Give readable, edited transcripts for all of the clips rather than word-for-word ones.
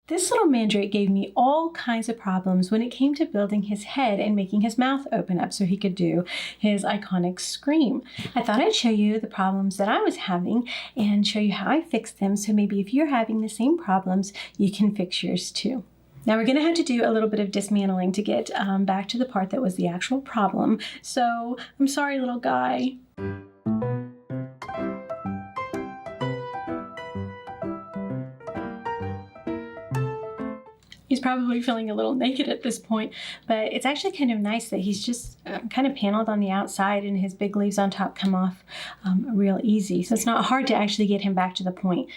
This little mandrake gave me all kinds of problems when it came to building his head and making his mouth open up so he could do his iconic scream. I thought I'd show you the problems that I was having and show you how I fixed them, so maybe if you're having the same problems, you can fix yours too. Now we're going to have to do a little bit of dismantling to get back to the part that was the actual problem. So I'm sorry, little guy. He's probably feeling a little naked at this point, but it's actually kind of nice that he's just kind of paneled on the outside and his big leaves on top come off real easy. So it's not hard to actually get him back to the point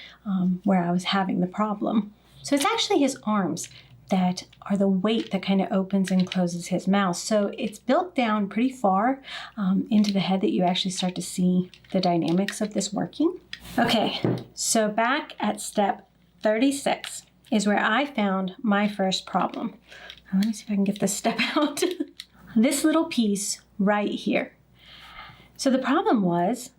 where I was having the problem. So it's actually his arms that are the weight that kind of opens and closes his mouth. So it's built down pretty far into the head that you actually start to see the dynamics of this working. Okay, so back at step 36. Is where I found my first problem. Now, let me see if I can get this step out. This little piece right here. So the problem was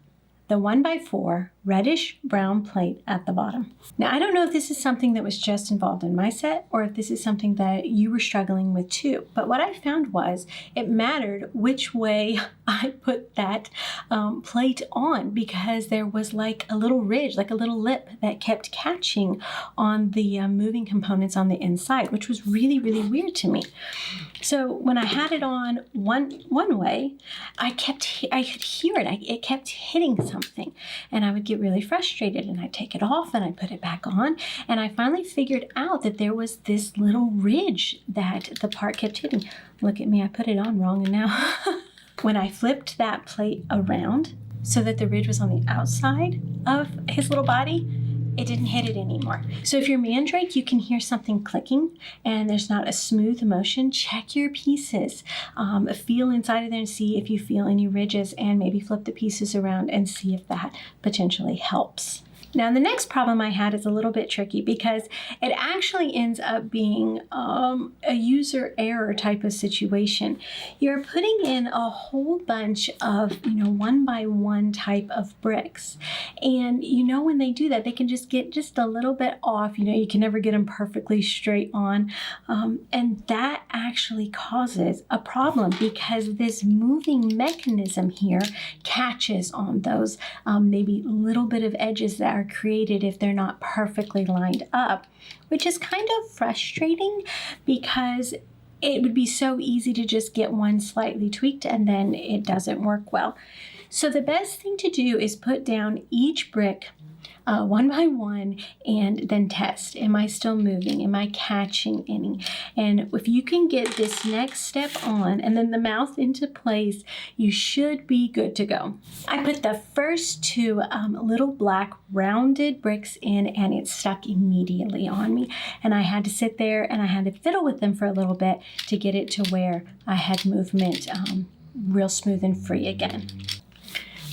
the 1x4 reddish brown plate at the bottom. Now, I don't know if this is something that was just involved in my set or if this is something that you were struggling with too. But what I found was it mattered which way I put that plate on, because there was like a little ridge, like a little lip that kept catching on the moving components on the inside, which was really, really weird to me. So when I had it on one way, I could hear it. It kept hitting something, and I would get really frustrated, and I'd take it off and I'd put it back on, and I finally figured out that there was this little ridge that the part kept hitting. Look at me, I put it on wrong, and now when I flipped that plate around so that the ridge was on the outside of his little body, it didn't hit it anymore. So if you're Mandrake, you can hear something clicking and there's not a smooth motion, check your pieces. Feel inside of there and see if you feel any ridges, and maybe flip the pieces around and see if that potentially helps. Now, the next problem I had is a little bit tricky because it actually ends up being a user error type of situation. You're putting in a whole bunch of, 1x1 type of bricks. And when they do that, they can just get just a little bit off. You can never get them perfectly straight on. And that actually causes a problem because this moving mechanism here catches on those maybe little bit of edges that are created if they're not perfectly lined up, which is kind of frustrating because it would be so easy to just get one slightly tweaked and then it doesn't work well. So the best thing to do is put down each brick 1x1 and then test. Am I still moving? Am I catching any? And if you can get this next step on and then the mouth into place, you should be good to go. I put the first two little black rounded bricks in and it stuck immediately on me. And I had to sit there and I had to fiddle with them for a little bit to get it to where I had movement real smooth and free again.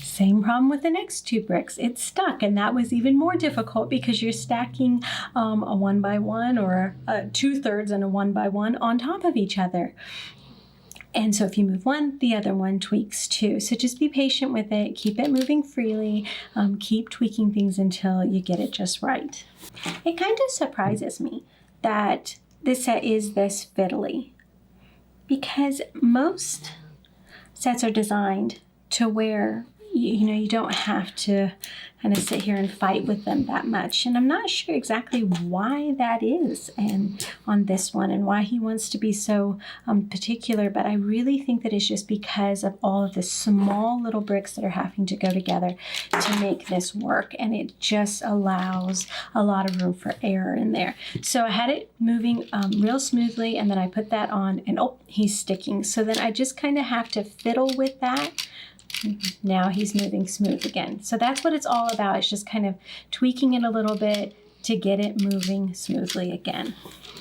Same problem with the next two bricks. It stuck, and that was even more difficult because you're stacking a 1x1 or a 2/3 and a 1x1 on top of each other. And so if you move one, the other one tweaks too. So just be patient with it, keep it moving freely, keep tweaking things until you get it just right. It kind of surprises me that this set is this fiddly because most sets are designed to where you don't have to kind of sit here and fight with them that much. And I'm not sure exactly why that is and on this one and why he wants to be so particular, but I really think that it's just because of all of the small little bricks that are having to go together to make this work. And it just allows a lot of room for error in there. So I had it moving real smoothly, and then I put that on and he's sticking. So then I just kind of have to fiddle with that. Now he's moving smooth again. So that's what it's all about. It's just kind of tweaking it a little bit to get it moving smoothly again.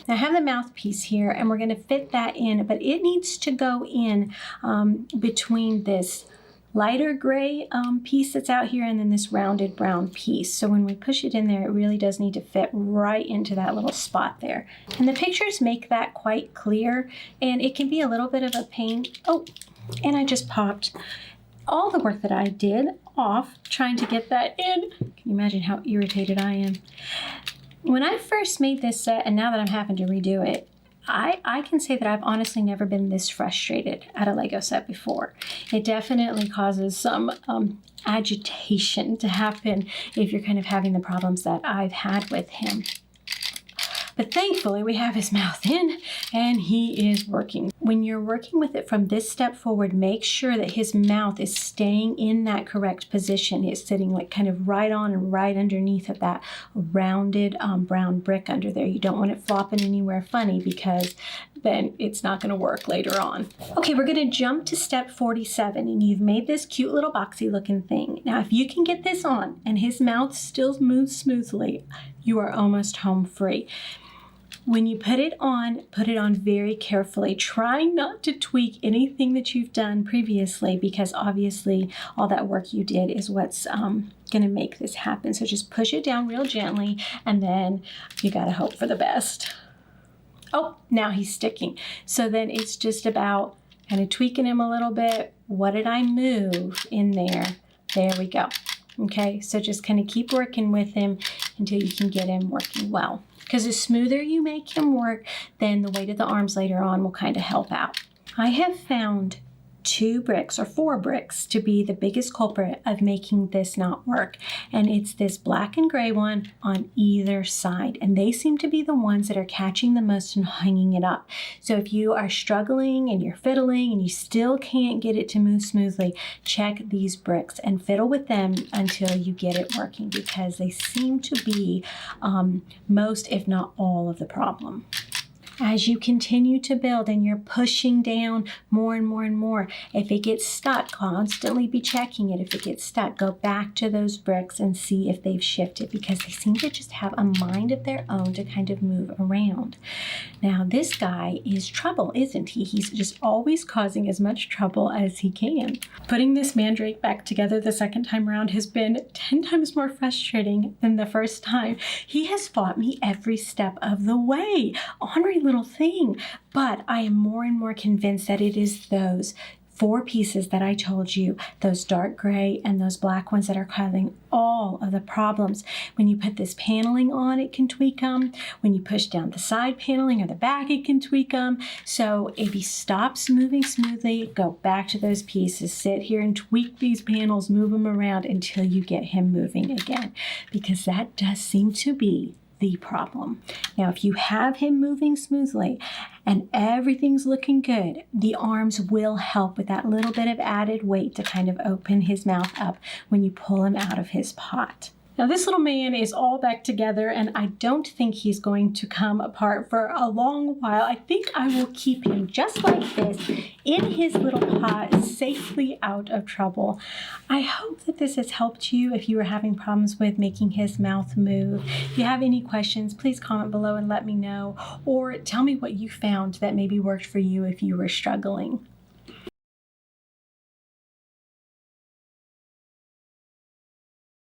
Now I have the mouthpiece here and we're going to fit that in, but it needs to go in between this lighter gray piece that's out here and then this rounded brown piece. So when we push it in there, it really does need to fit right into that little spot there. And the pictures make that quite clear, and it can be a little bit of a pain. Oh, and I just popped all the work that I did off trying to get that in. Can you imagine how irritated I am? When I first made this set, and now that I'm having to redo it, I can say that I've honestly never been this frustrated at a Lego set before. It definitely causes some agitation to happen if you're kind of having the problems that I've had with him. But thankfully we have his mouth in and he is working. When you're working with it from this step forward, make sure that his mouth is staying in that correct position. It's sitting like kind of right on and right underneath of that rounded brown brick under there. You don't want it flopping anywhere funny because then it's not going to work later on. Okay, we're going to jump to step 47 and you've made this cute little boxy looking thing. Now, if you can get this on and his mouth still moves smoothly, you are almost home free. When you put it on very carefully. Try not to tweak anything that you've done previously because obviously all that work you did is what's going to make this happen. So just push it down real gently and then you got to hope for the best. Oh, now he's sticking. So then it's just about kind of tweaking him a little bit. What did I move in there? There we go. Okay, so just kind of keep working with him until you can get him working well. Because the smoother you make him work, then the weight of the arms later on will kind of help out. I have found 2 bricks or 4 bricks to be the biggest culprit of making this not work. And it's this black and gray one on either side. And they seem to be the ones that are catching the most and hanging it up. So if you are struggling and you're fiddling and you still can't get it to move smoothly, check these bricks and fiddle with them until you get it working because they seem to be most, if not all, of the problem. As you continue to build and you're pushing down more and more and more, if it gets stuck, constantly be checking it. If it gets stuck, go back to those bricks and see if they've shifted because they seem to just have a mind of their own to kind of move around. Now, this guy is trouble, isn't he? He's just always causing as much trouble as he can. Putting this Mandrake back together the second time around has been 10 times more frustrating than the first time. He has fought me every step of the way. Ornery little thing, but I am more and more convinced that it is those 4 pieces that I told you, those dark gray and those black ones that are causing all of the problems. When you put this paneling on, it can tweak them. When you push down the side paneling or the back, it can tweak them. So if he stops moving smoothly, go back to those pieces, sit here and tweak these panels, move them around until you get him moving again, because that does seem to be the problem. Now, if you have him moving smoothly and everything's looking good, the arms will help with that little bit of added weight to kind of open his mouth up when you pull him out of his pot. Now, this little man is all back together, and I don't think he's going to come apart for a long while. I think I will keep him just like this in his little pot, safely out of trouble. I hope that this has helped you if you were having problems with making his mouth move. If you have any questions, please comment below and let me know, or tell me what you found that maybe worked for you if you were struggling.